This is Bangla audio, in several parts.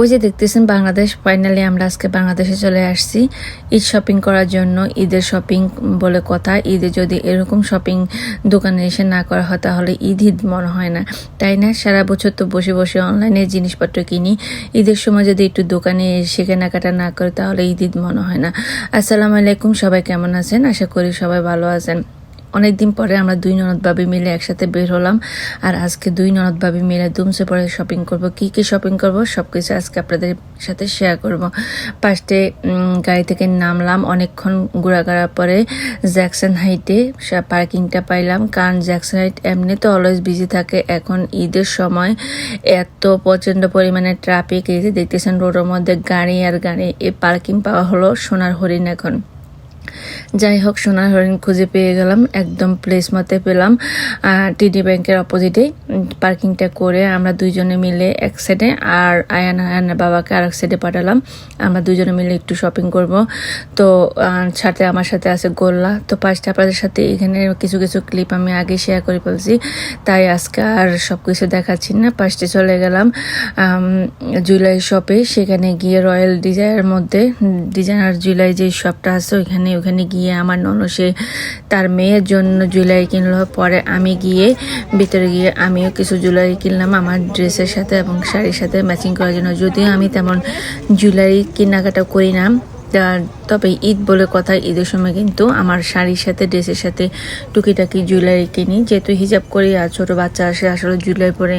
ওই যে দেখতেছেন বাংলাদেশ, ফাইনালি আমরা আজকে বাংলাদেশে চলে আসছি ঈদ শপিং করার জন্য। ঈদের শপিং বলে কথা, ঈদে যদি এরকম শপিং দোকানে এসে না করা হয় তাহলে ঈদ ঈদ মনে হয় না, তাই না? সারা বছর তো বসে বসে অনলাইনে জিনিসপত্র কিনি, ঈদের সময় যদি একটু দোকানে এসে কেনাকাটা না করে তাহলে ঈদ ঈদ মনে হয় না। আসসালামু আলাইকুম, সবাই কেমন আছেন? আশা করি সবাই ভালো আছেন। অনেকদিন পরে আমরা দুই ননদ ভাবি মিলে একসাথে বের হলাম, আর আজকে দুই ননদ ভাবি মিলে দুমসে পরে শপিং করব। কি কি শপিং করব সবকিছু আজকে আপনাদের সাথে শেয়ার করব। ফার্স্টে গাড়ি থেকে নামলাম, অনেকক্ষণ ঘোরাঘোরার পরে জ্যাকসন হাইটে পার্কিংটা পাইলাম, কারণ জ্যাকসন হাইট এমনি তো অলওয়েজ বিজি থাকে। এখন ঈদের সময় এত প্রচণ্ড পরিমাণে ট্রাফিক, এই যে দেখতেছেন রোডের মধ্যে গাড়ি আর গাড়ি, এই পার্কিং পাওয়া হলো সোনার হরিণ। এখন যাই হোক, সোনার হরিণ খুঁজে পেয়ে গেলাম, একদম প্লেস মতে পেলাম। টিডি ব্যাংকের অপোজিটে পার্কিংটা করে আমরা দুইজনে মিলে এক সাইডে, আর আয়ানা বাবাকে আর এক সাইডে পাঠালাম। আমরা দুইজনে মিলে একটু শপিং করব। তো সাথে আমার সাথে আছে গোল্লা। তো ফার্স্টে আপনাদের সাথে এখানে কিছু কিছু ক্লিপ আমি আগে শেয়ার করে ফেলছি, তাই আজকে আর সব কিছু দেখাচ্ছি না। ফার্স্টে চলে গেলাম জুয়েলারি শপে, সেখানে গিয়ে রয়্যাল ডিজাইনের মধ্যে ডিজাইনার জুয়েলারি যে শপটা আছে ওখানে গিয়ে আমার ননসে তার মেয়ের জন্য জুয়েলারি কিনলো। পরে আমি গিয়ে ভিতরে গিয়ে আমিও কিছু জুয়েলারি কিনলাম আমার ড্রেসের সাথে এবং শাড়ির সাথে ম্যাচিং করার জন্য। যদিও আমি তেমন জুয়েলারি কেনাকাটা করি না, তবে ঈদ বলে কথা, ঈদের সময় কিন্তু আমার শাড়ির সাথে ড্রেসের সাথে টুকিটাকি জুয়েলারি কিনি। যেহেতু হিজাব করি আর ছোটো বাচ্চা আসে, আসলে জুয়েলারি পরে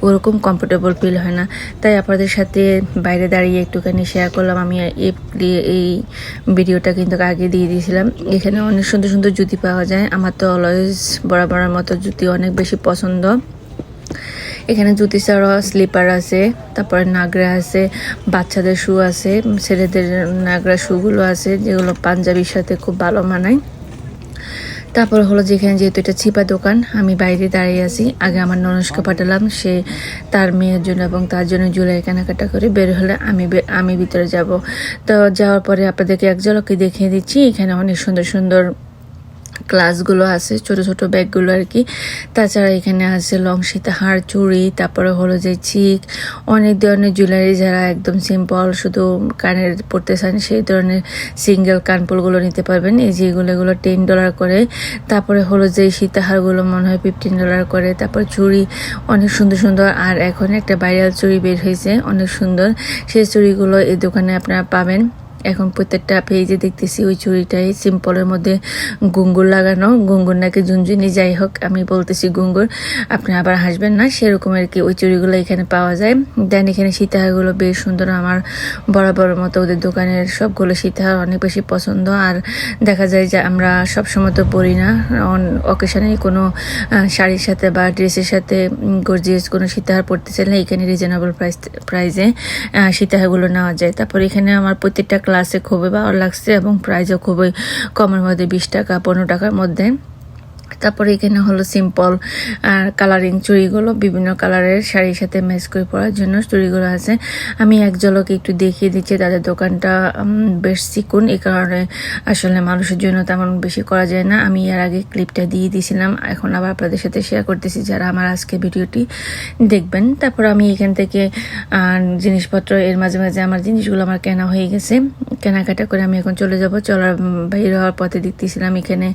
ওরকম কমফোর্টেবল ফিল হয় না, তাই আপনাদের সাথে বাইরে দাঁড়িয়ে একটুখানি শেয়ার করলাম। আমি এই ভিডিওটা কিন্তু আগে দিয়ে দিয়েছিলাম। এখানে অনেক সুন্দর সুন্দর জুতি পাওয়া যায়, আমার তো অলওয়েজ বরাবরের মতো জুতি অনেক বেশি পছন্দ। এখানে জুতি ছাড়াও স্লিপার আছে, তারপরে নাগরা আছে, বাচ্চাদের শু আছে, ছেলেদের নাগরা শুগুলো আছে যেগুলো পাঞ্জাবির সাথে খুব ভালো মানায়। তারপর হলো যেখানে যেহেতু এটা ছিপা দোকান, আমি বাইরে দাঁড়িয়ে আছি। আগে আমার ননসকে পাঠালাম, সে তার মেয়ের জন্য এবং তার জন্য জুয়েলারি কেনাকাটা করে বের হলে আমি ভিতরে যাব। তো যাওয়ার পরে আপনাদেরকে এক ঝলকে দেখিয়ে দিচ্ছি, এখানে অনেক সুন্দর সুন্দর গ্লাসগুলো আছে, ছোট ছোট ব্যাগগুলো আর কি। তাছাড়া এখানে আছে লং সীতাহার, চুড়ি, তারপরে হলো যে চিক, অনেক ধরনের জুয়েলারি। যারা একদম সিম্পল শুধু কানের পরতে চান সেই ধরনের সিঙ্গেল কানপুলগুলো নিতে পারবেন। এই যে এগুলো $10 করে। তারপরে হলো যে সীতাহারগুলো মনে হয় $15 করে। তারপর চুড়ি অনেক সুন্দর সুন্দর, আর এখন একটা ভাইরাল চুড়ি বের হয়েছে অনেক সুন্দর, সেই চুড়িগুলো এই দোকানে আপনারা পাবেন। এখন প্রত্যেকটা পেজে দেখতেছি ওই চুড়িটাই সিম্পলের মধ্যে ঘুঙ্গুর লাগানো, ঘুঙ্গুর নাকি ঝুনঝুনি, যাই হোক আমি বলতেছি ঘুঙ্গুর, আপনি আবার হাসবেন না, সেরকম আর কি। ওই চুড়িগুলো এখানে পাওয়া যায়। দেন এখানে সীতাহারগুলো বেশ সুন্দর, আমার বরাবর মতো ওদের দোকানের সবগুলো সীতাহার অনেক বেশি পছন্দ। আর দেখা যায় যে আমরা সবসময় তো পরি না, অকেশনে কোনো শাড়ির সাথে বা ড্রেসের সাথে গর্জিয়াস কোনো সীতাহার পরতে চাইলে এখানে রিজনেবল প্রাইসে সীতাহারগুলো নেওয়া যায়। তারপর এখানে আমার প্রত্যেকটা ক্লাসে খুবই ভালো লাগছে এবং প্রাইসও খুবই কমের মধ্যে, 20 টাকা 15 টাকার মধ্যে। তারপরে এখানে হলো সিম্পল কালারিং চুড়িগুলো, বিভিন্ন কালারের শাড়ির সাথে ম্যাচ করে পরার জন্য চুড়িগুলো আছে। আমি এক ঝলকে একটু দেখিয়ে দিচ্ছি, তাদের দোকানটা বেশ চিকুন, এই কারণে আসলে মানুষের জন্য তেমন বেশি করা যায় না। আমি এর আগে ক্লিপটা দিয়ে দিয়েছিলাম, এখন আবার আপনাদের সাথে শেয়ার করতেছি যারা আমার আজকে ভিডিওটি দেখবেন। তারপর আমি এখান থেকে জিনিসপত্র, এর মাঝে মাঝে আমার জিনিসগুলো আমার কেনা হয়ে গেছে, কেনাকাটা করে আমি এখন চলে যাব। চলার বাইরে হওয়ার পথে দেখতেছিলাম এখানে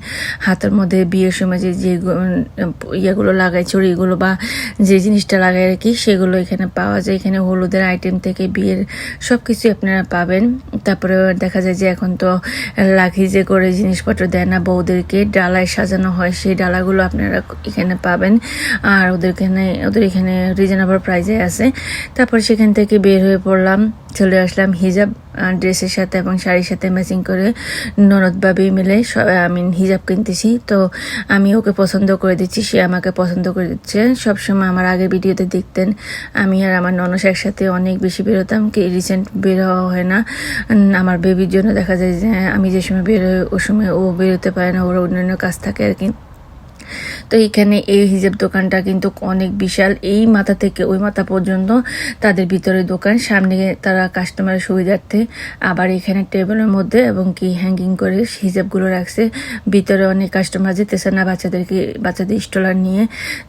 হাতের মধ্যে বিয়ের সময় যে ইয়েগুলো লাগায়, চুড়িগুলো বা যে জিনিসটা লাগায় আর কি, সেগুলো এখানে পাওয়া যায়। এখানে হলুদের আইটেম থেকে বিয়ের সব কিছুই আপনারা পাবেন। তারপরে দেখা যায় যে এখন তো লাগেজে করে জিনিসপত্র দেয় না, বউদেরকে ডালায় সাজানো হয়, সেই ডালাগুলো আপনারা এখানে পাবেন। আর ওদের এখানে রিজনেবল প্রাইসে আছে। তারপর সেখান থেকে বের হয়ে পড়লাম, চলে আসলাম হিজাব ড্রেসের সাথে এবং শাড়ির সাথে ম্যাচিং করে ননদ ভাবি মিলে আমি হিজাব কিনতেছি। তো আমি ওকে পছন্দ করে দিচ্ছি, সে আমাকে পছন্দ করে দিচ্ছে। সবসময় আমার আগের ভিডিওতে দেখতেন আমি আর আমার ননস একসাথে অনেক বেশি বেরোতাম, কি রিসেন্ট বের হওয়া হয় না আমার বেবির জন্য। দেখা যায় যে আমি যে সময় বের হই ও সময় ও বেরোতে পারে না, ওর অন্যান্য কাজ থাকে আর কি। তো এখানে এই হিজাব দোকানটা কিন্তু অনেক বিশাল, এই মাথা থেকে ওই মাথা পর্যন্ত তাদের ভিতরে দোকান, সামনে তারা কাস্টমারের সুবিধার্থে আবার এখানে টেবিলের মধ্যে এবং কি হ্যাঙ্গিং করে হিজাবগুলো রাখছে। ভিতরে অনেক কাস্টমার যেতেছে না বাচ্চাদের স্টলার নিয়ে,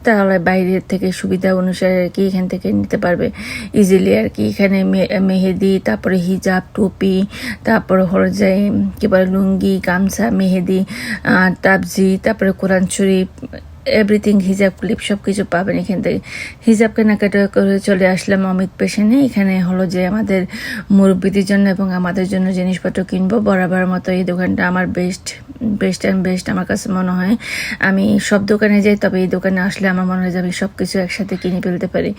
তাহলে বাইরের থেকে সুবিধা অনুসারে আর কি এখান থেকে নিতে পারবে ইজিলি আর কি। এখানে মেহেদি, তারপরে হিজাব, টুপি, তারপরে হলো যে কি বলে লুঙ্গি, গামছা, মেহেদি, তাবজি, তারপরে কোরআন শরীফ, এভরিথিং, হিজাব ক্লিপ সব কিছু পাবেন এখান থেকে। হিজাব কেনাকাটা করে চলে আসলাম অমিত পেশনে। এখানে হলো যে আমাদের মুরব্বীদের জন্য এবং আমাদের জন্য জিনিসপত্র কিনবো। বরাবর মতো এই দোকানটা আমার বেস্ট আমার কাছে মনে হয়। আমি সব দোকানে যাই, তবে এই দোকানে আসলে আমার মনে হয় যে আমি সব কিছু একসাথে কিনে ফেলতে পারি।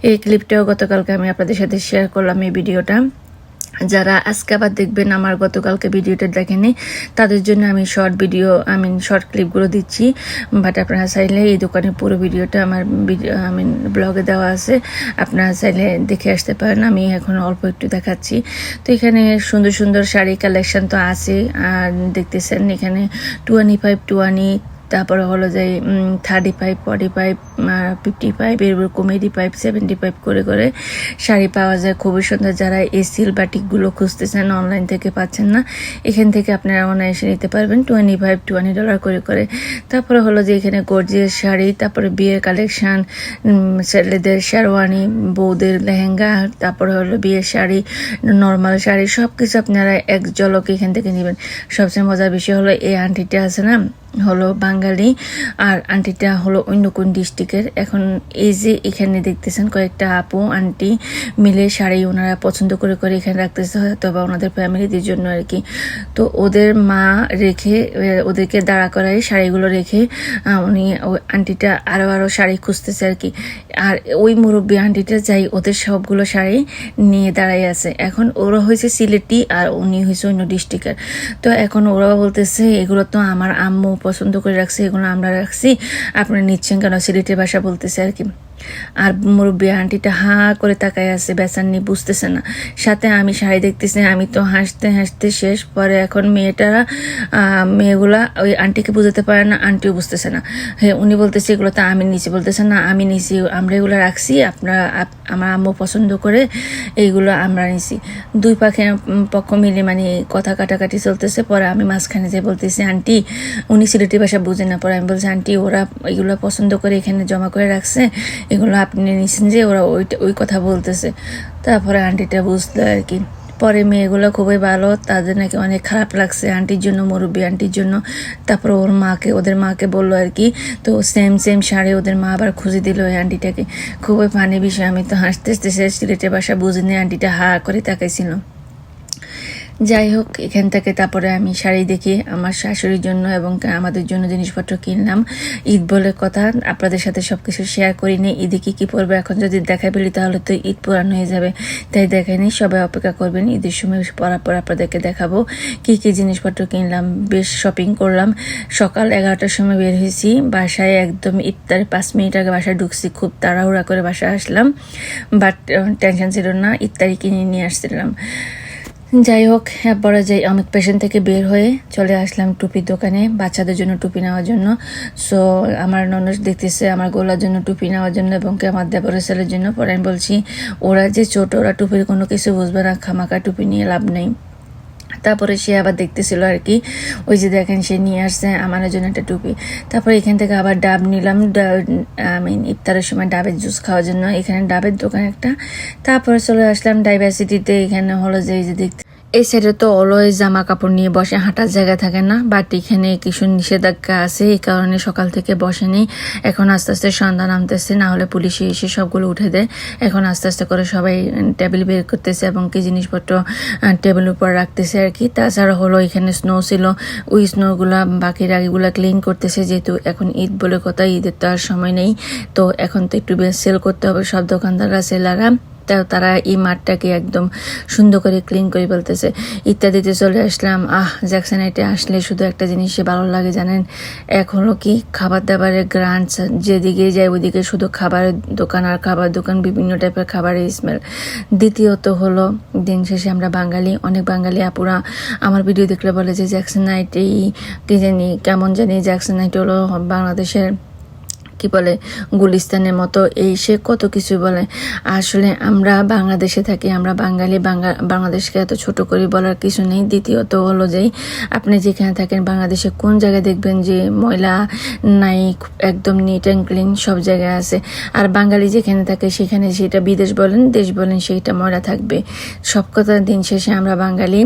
এই ক্লিপটাও গতকালকে আমি আপনাদের সাথে শেয়ার করলাম এই ভিডিওটা। যারা আজকে আবার দেখবেন আমার গতকালকে ভিডিওটা দেখেনি, তাদের জন্য আমি শর্ট ক্লিপগুলো দিচ্ছি। বাট আপনারা চাইলে এই দোকানের পুরো ভিডিওটা আমার ব্লগে দেওয়া আছে, আপনারা চাইলে দেখে আসতে পারেন। আমি এখন অল্প একটু দেখাচ্ছি। তো এখানে সুন্দর সুন্দর শাড়ি কালেকশন তো আছে, আর দেখতেছেন এখানে 25, তারপরে হলো যে 35, 45, 55 এরকম 85, 75 করে শাড়ি পাওয়া যায় খুবই সুন্দর। যারা এই সিল বাটিকগুলো খুঁজতেছেন, অনলাইন থেকে পাচ্ছেন না, এখান থেকে আপনারা অনায়াসে নিতে পারবেন $20 করে। তারপরে হলো যে এখানে গর্জিয়াস শাড়ি, তারপরে বিয়ের কালেকশন, ছেলেদের শেরওয়ানি, বউদের লেহেঙ্গা, তারপরে হলো বিয়ের শাড়ি, নর্মাল শাড়ি, সব কিছু আপনারা এক ঝলকে এখান থেকে নেবেন। সবচেয়ে মজার বিষয় হলো এই আন্টিটা আছে না, হলো বাঙালি, আর আন্টিটা হলো অন্য কোন ডিস্ট্রিক্টের। এখন এই যে এখানে দেখতেছেন কয়েকটা আপু আন্টি মিলে শাড়ি ওনারা পছন্দ করে এখানে রাখতেছে, তবে ওনাদের ফ্যামিলিদের জন্য আর কি। তো ওদের মা রেখে ওদেরকে দাঁড়া করায় শাড়িগুলো রেখে উনি ওই আন্টিটা আরো শাড়ি খুঁজতেছে আর কি। আর ওই মুরব্বী আন্টিটা যাই ওদের সবগুলো শাড়ি নিয়ে দাঁড়াই আছে। এখন ওরা হয়েছে সিলেটি আর উনি হয়েছে অন্য ডিস্ট্রিক্টের। তো এখন ওরা বলতেছে এগুলো তো আমার আম্মু পছন্দ করে রাখছে, এগুলো আমরা রাখছি, আপনারা নিচ্ছেন কেন, সিলেটের ভাষা বলতেছে আর কি। আর মুরব্বী আন্টিটা করে তাকায় আছে, বেচার বুঝতেছে না। সাথে আমি শাড়ি দেখতেছি, আমি তো হাসতে শেষ। পরে এখন মেয়েগুলা ওই আন্টিকে বুঝতে পারে না, আন্টিও বুঝতেছে না। উনি বলতেছে এগুলো তো আমি নিচে, বলতেছে না আমি নিছি, আমরা এগুলো রাখছি, আমার আম্মু পছন্দ করে এইগুলো আমরা নিছি। দুই পক্ষ মিলে মানে কথা কাটাকাটি চলতেছে। পরে আমি মাঝখানে যে বলতেছি আন্টি, উনি সিলেটি ভাষা বুঝে না। পরে আমি বলছি আন্টি ওরা এগুলো পছন্দ করে এখানে জমা করে রাখছে, এগুলো আপনি নিচ্ছেন যে, ওরা ওই কথা বলতেছে। তারপরে আন্টিটা বুঝলো আর কি। পরে মেয়েগুলো খুবই ভালো, তাদের নাকি অনেক খারাপ লাগছে আন্টির জন্য, মুরব্বী আন্টির জন্য। তারপর ওদের মাকে বললো আর কি। তো সেম শাড়ি ওদের মা আবার খুঁজে দিল ওই আন্টিটাকে। খুবই ফানি বিষয়। আমি তো হাসতে সিলেটের ভাষা বুঝিনি, আন্টিটা করে তাকাইছিল। যাই হোক, এখান থেকে তারপরে আমি শাড়ি দেখি আমার শাশুড়ির জন্য এবং আমাদের জন্য জিনিসপত্র কিনলাম। ঈদ বলে কথা, আপনাদের সাথে সবকিছু শেয়ার করিনি। ঈদে কি পরবে এখন যদি দেখা পেলি তাহলে তো ঈদ পুরানো হয়ে যাবে, তাই দেখাইনি। সবাই অপেক্ষা করবেন, ঈদের সময় পরার পর আপনাদেরকে দেখাবো কি জিনিসপত্র কিনলাম। বেশ শপিং করলাম। সকাল 11টার সময় বের হয়েছি, বাসায় একদম ইফতারের 5 মিনিট আগে বাসায় ঢুকছি। খুব তাড়াহুড়া করে বাসায় আসলাম, বাট টেনশন ছিল না, ইফতারি কিনে নিয়ে আসছিলাম। যাই হোক, পরে যাই অমিত পেশন থেকে বের হয়ে চলে আসলাম টুপির দোকানে, বাচ্চাদের জন্য টুপি নেওয়ার জন্য। সো আমার ননদ দেখতেছে আমার গোলার জন্য টুপি নেওয়ার জন্য এবং আমার দেবরের ছেলের জন্য। পরে আমি বলছি ওরা যে ছোট, ওরা টুপির কোনো কিছু বুঝবে না, খামাকা টুপি নিয়ে লাভ নেই। তারপরে সে আবার দেখতেছিল আর কি, ওই যে দেখেন সে নিয়ে আসছে আমার জন্য একটা টুপি। তারপরে এখান থেকে আবার ডাব নিলাম, ইফতারের সময় ডাবের জুস খাওয়ার জন্য। এখানে ডাবের দোকান একটা। তারপরে চলে আসলাম ডাইভার্সিটিতে। এখানে হলো যে এই যে দেখতে, এই সাইডে তো অলওয়েজ জামা কাপড় নিয়ে বসে, হাঁটার জায়গা থাকে না। বাট এখানে কিছু নিষেধাজ্ঞা আছে, এই কারণে সকাল থেকে বসেনি। এখন আস্তে আস্তে সন্ধ্যা নামতেছে, না হলে পুলিশে এসে সবগুলো উঠে দেয়। এখন আস্তে আস্তে করে সবাই টেবিল বের করতেছে এবং কি জিনিসপত্র টেবিল উপর রাখতেছে আর কি। তাছাড়া হলো এখানে স্নো ছিল, ওই স্নোগুলা বাকির আগেগুলা ক্লিন করতেছে, যেহেতু এখন ঈদ বলে কথা, ঈদের তো আর সময় নেই। তো এখন তো একটু বেশ সেল করতে হবে সব দোকানদাররা, সেলাররা। তারা এই মাঠটাকে একদম সুন্দর করে ক্লিন করে ফেলতেছে। ইত্যাদিতে চলে আসলাম। জ্যাকসনাইটে আসলে শুধু একটা জিনিসই ভালো লাগে জানেন, এক হলো কি খাবার দাবারের গ্রান্টস, যেদিকে যায় ওইদিকে শুধু খাবারের দোকান আর খাবার দোকান, বিভিন্ন টাইপের খাবারের স্মেল। দ্বিতীয়ত হলো দিন শেষে আমরা বাঙালি, অনেক বাঙালি আপুরা আমার ভিডিও দেখলে বলে যে জ্যাকসনাইট এই কি জানি কেমন জানি, জ্যাকসনাইট হলো বাংলাদেশের কি বলে গুলিস্তানের মতো, এই সে কত কিছু বলে। আসলে আমরা বাংলাদেশে থাকি, আমরা বাঙালি, বাংলাদেশকে এত ছোট করে বলার কিছু নেই। দ্বিতীয়ত হলো যে আপনি যেখানে থাকেন বাংলাদেশে কোন জায়গায় দেখবেন যে ময়লা নাই, একদম নিট অ্যান্ড ক্লিন সব জায়গায় আছে। আর বাঙালি যেখানে থাকে সেখানে, সেটা বিদেশ বলেন দেশ বলেন, সেইটা ময়লা থাকবে। সব কথা দিন শেষে আমরা বাঙালি,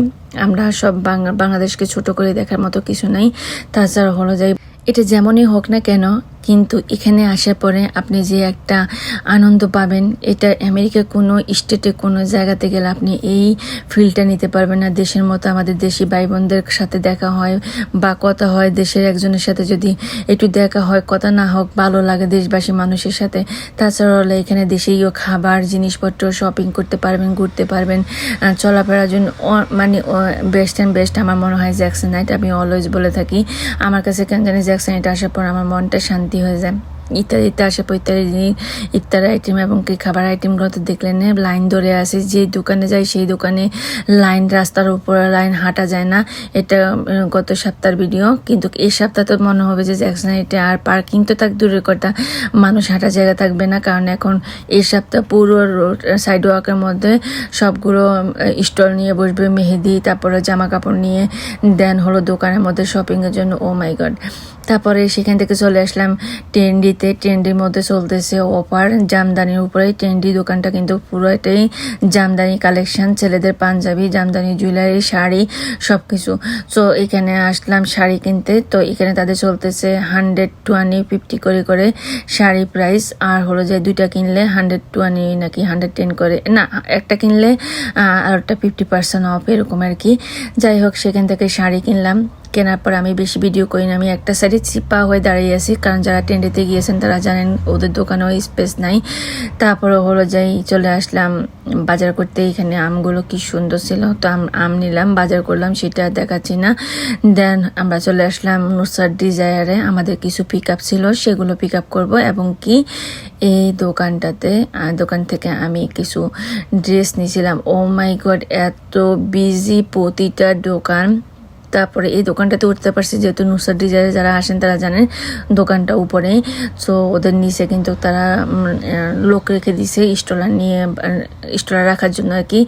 আমরা সব বাংলাদেশকে ছোট করে দেখার মতো কিছু নাই। তাছাড়া হলো যাই এটা যেমনই হোক না কেন, কিন্তু এখানে আসার পরে আপনি যে একটা আনন্দ পাবেন, এটা আমেরিকার কোনো স্টেটে কোনো জায়গাতে গেলে আপনি এই ফিলটা নিতে পারবেন না। দেশের মতো আমাদের দেশি ভাই বোনদের সাথে দেখা হয় বা কথা হয়, দেশের একজনের সাথে যদি একটু দেখা হয়, কথা না হোক ভালো লাগে দেশবাসী মানুষের সাথে। তাছাড়া হলে এখানে দেশীয় খাবার জিনিসপত্র শপিং করতে পারবেন, ঘুরতে পারবেন, চলাফেরার জন্য মানে বেস্ট অ্যান্ড বেস্ট আমার মনে হয় জ্যাকসনাইট। আমি অলওয়েজ বলে থাকি, আমার কাছে কেন জানি জ্যাকসনাইট আসার পর আমার মনটা শান্তি হয়ে যায়। ইত্যাদিতে আসার পর ইত্যাদি আইটেম এবং কি খাবার আইটেমগুলোতে দেখলেন লাইন ধরে আসে, যে দোকানে যায় সেই দোকানে লাইন, রাস্তার উপরে লাইন, হাঁটা যায় না। এটা গত সপ্তাহের ভিডিও, কিন্তু এই সপ্তাহ তো মনে হবে যে জ্যাকসনাইটে আর পার্কিং তো থাক দূরের কথা, মানুষ হাঁটা জায়গা থাকবে না। কারণ এখন এই সপ্তাহ পুরো সাইড ওয়াকের মধ্যে সবগুলো স্টল নিয়ে বসবে, মেহেদি, তারপরে জামা কাপড় নিয়ে, দেন হলো দোকানের মধ্যে শপিংয়ের জন্য। ও মাই গড। তারপরে সেখান থেকে চলে আসলাম ট্রেন্ডিতে। ট্রেন্ডির মধ্যে চলতেছে অফার জামদানির উপরে। ট্রেন্ডি দোকানটা কিন্তু পুরোটাই জামদানি কালেকশন, ছেলেদের পাঞ্জাবি, জামদানি জুয়েলারি, শাড়ি সব কিছু। সো এখানে আসলাম শাড়ি কিনতে। তো এখানে তাদের চলতেছে 120-50 করে শাড়ি প্রাইস। আর হলো যে দুইটা কিনলে 120 নাকি 110 করে, না একটা কিনলে আর একটা 50% অফ, এরকম আর কি। যাই হোক, সেখান থেকে শাড়ি কিনলাম। কেনার পর আমি বেশি ভিডিও করি না, আমি একটা সাইডে চিপা হয়ে দাঁড়িয়ে আছি, কারণ যারা ট্রেন্ডিতে গিয়েছেন তারা জানেন ওদের দোকানেও স্পেস নাই। তারপরে হলো যাই চলে আসলাম বাজার করতে। এখানে আমগুলো কি সুন্দর ছিল, তো আম নিলাম, বাজার করলাম, সেটা দেখাচ্ছি না। দেন আমরা চলে আসলাম নুসরাত ডিজায়ারে, আমাদের কিছু পিক আপ ছিল, সেগুলো পিক আপ করবো। এবং কি এই দোকান থেকে আমি কিছু ড্রেস নিয়েছিলাম। ও মাই গড, এত বিজি প্রতিটা দোকান। তারপরে এই দোকানটাতে উঠতে পারছি যেহেতু নুসরাত ডিজায়ারে যারা আসেন তারা জানেন দোকানটা উপরেই। সো ওদের নিচে কিন্তু তারা লোক রেখে দিছে স্টলার রাখার জন্য আর কি।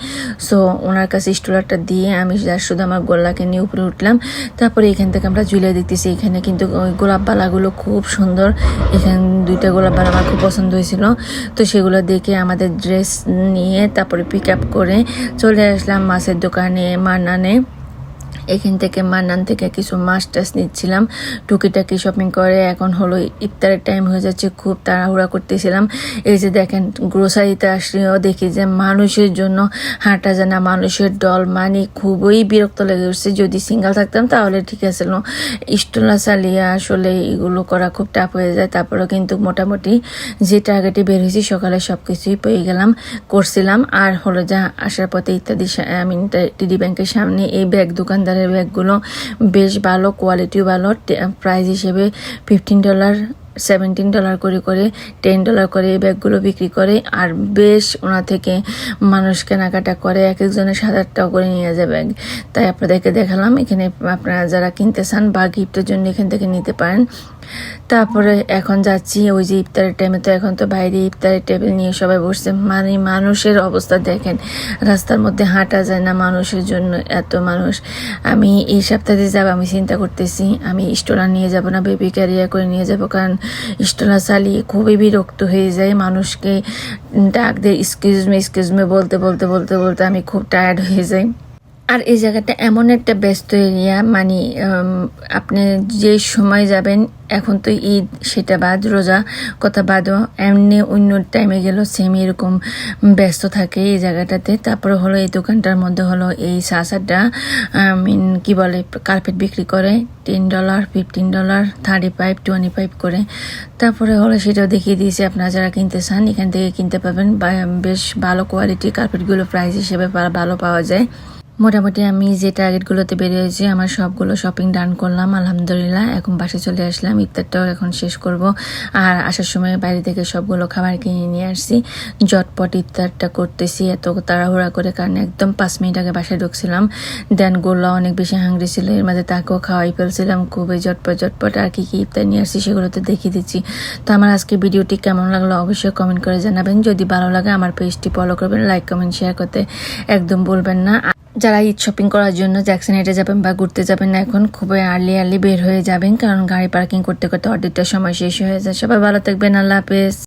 সো ওনার কাছে স্টলারটা দিয়ে আমি শুধু আমার গোল্লাকে নিয়ে উপরে উঠলাম। তারপরে এখান থেকে আমরা জুয়েলারি দেখতেছি। এখানে কিন্তু ওই গোলাপবালাগুলো খুব সুন্দর। এখানে দুইটা গোলাপবালা আমার খুব পছন্দ হয়েছিল, তো সেগুলো দেখে আমাদের ড্রেস নিয়ে তারপরে পিক আপ করে চলে আসলাম মাছের দোকানে মান্নানে। এখান থেকে মান্নান থেকে কিছু মাছ টাছ নিচ্ছিলাম, টুকিটাকি শপিং করে। এখন হলো ইফতারের টাইম হয়ে যাচ্ছে, খুব তাড়াহুড়া করতেছিলাম। এই যে দেখেন গ্রোসারিতে আসলেও দেখি যে মানুষের জন্য হাঁটা যায় না, মানুষের দল, মানে খুবই বিরক্ত লেগে উঠছে। যদি সিঙ্গেল থাকতাম তাহলে ঠিক আছে, স্টলা চালিয়ে আসলে এগুলো করা খুব টাফ হয়ে যায়। তারপরেও কিন্তু মোটামুটি যে টার্গেটে বের হয়েছি সকালে সব কিছুই পেয়ে করছিলাম। আর হলো যা আসার পথে ইত্যাদি টিডি ব্যাংকের সামনে এই ব্যাগ দোকানদার ব্যাগগুলো বেশ ভালো, কোয়ালিটিও ভালো। প্রাইস হিসেবে $15, $17 করে $10 করে এই ব্যাগগুলো বিক্রি করে। আর বেশ ওনা থেকে মানুষ কেনাকাটা করে, এক একজনের 7-8 টাকা করে নিয়ে যায় ব্যাগ। তাই আপনাদেরকে দেখালাম। এখানে আপনারা যারা কিনতে চান বা গিফটের জন্য এখান থেকে নিতে পারেন। তারপরে এখন যাচ্ছি ওই যে ইফতারের টাইমে, তো এখন তো বাইরে ইফতারের টেবিল নিয়ে সবাই বসছে। মানে মানুষের অবস্থা দেখেন, রাস্তার মধ্যে হাঁটা যায় না মানুষের জন্য, এত মানুষ। আমি এই সপ্তাহে যাব, আমি চিন্তা করতেছি আমি স্টলার নিয়ে যাব না, বেবি ক্যারিয়ার করে নিয়ে যাব, কারণ স্টলার চালিয়ে খুবই বিরক্ত হয়ে যায়। মানুষকে ডাক দিয়ে এক্সকিউজ মি বলতে আমি খুব টায়ার্ড হয়ে যাই। আর এই জায়গাটা এমন একটা ব্যস্ত এরিয়া, মানে আপনি যে সময় যাবেন, এখন তো ঈদ সেটা বাদ, রোজা কথা বাদও, এমনি অন্য টাইমে গেল সেম এরকম ব্যস্ত থাকে এই জায়গাটাতে। তারপরে হলো এই দোকানটার মধ্যে হলো এই সাসাটা কি বলে কার্পেট বিক্রি করে $10, $15, 35, 25 করে। তারপরে হলো সেটাও দেখিয়ে দিয়েছি, আপনারা যারা কিনতে চান এখান থেকে কিনতে পাবেন। বেশ ভালো কোয়ালিটির কার্পেটগুলো প্রাইস হিসেবে ভালো পাওয়া যায়। মোটামুটি আমি যে টার্গেটগুলোতে বেরিয়েছি আমার সবগুলো শপিং ডান করলাম আলহামদুলিল্লাহ। এখন বাসে চলে আসলাম, ইফতারটাও এখন শেষ করব। আর আসার সময় বাইরে থেকে সবগুলো খাবার কিনে নিয়ে আসছি, ঝটপট ইফতারটা করতেছি এত তাড়াহুড়া করে, কারণ একদম 5 মিনিট আগে বাসায় ঢুকছিলাম। দেন গোল্লা অনেক বেশি হাংরি ছিল, এর মাঝে তাকেও খাওয়াই ফেলছিলাম খুবই ঝটপট। আর কি ইফতার নিয়ে আসছি সেগুলো তো দেখিয়ে দিচ্ছি। তো আমার আজকে ভিডিওটি কেমন লাগলো অবশ্যই কমেন্ট করে জানাবেন। যদি ভালো লাগে আমার পেজটি ফলো করবেন, লাইক কমেন্ট শেয়ার করতে একদম বলবেন না। যারা ঈদ শপিং করার জন্য জ্যাকসন হেটে যাবেন বা ঘুরতে যাবেন না, এখন খুবই আর্লি বের হয়ে যাবেন, কারণ গাড়ি পার্কিং করতে করতে অর্ধেকটা সময় শেষ হয়ে যায়। সবাই ভালো থাকবেন, আল্লাহ হাফেজ।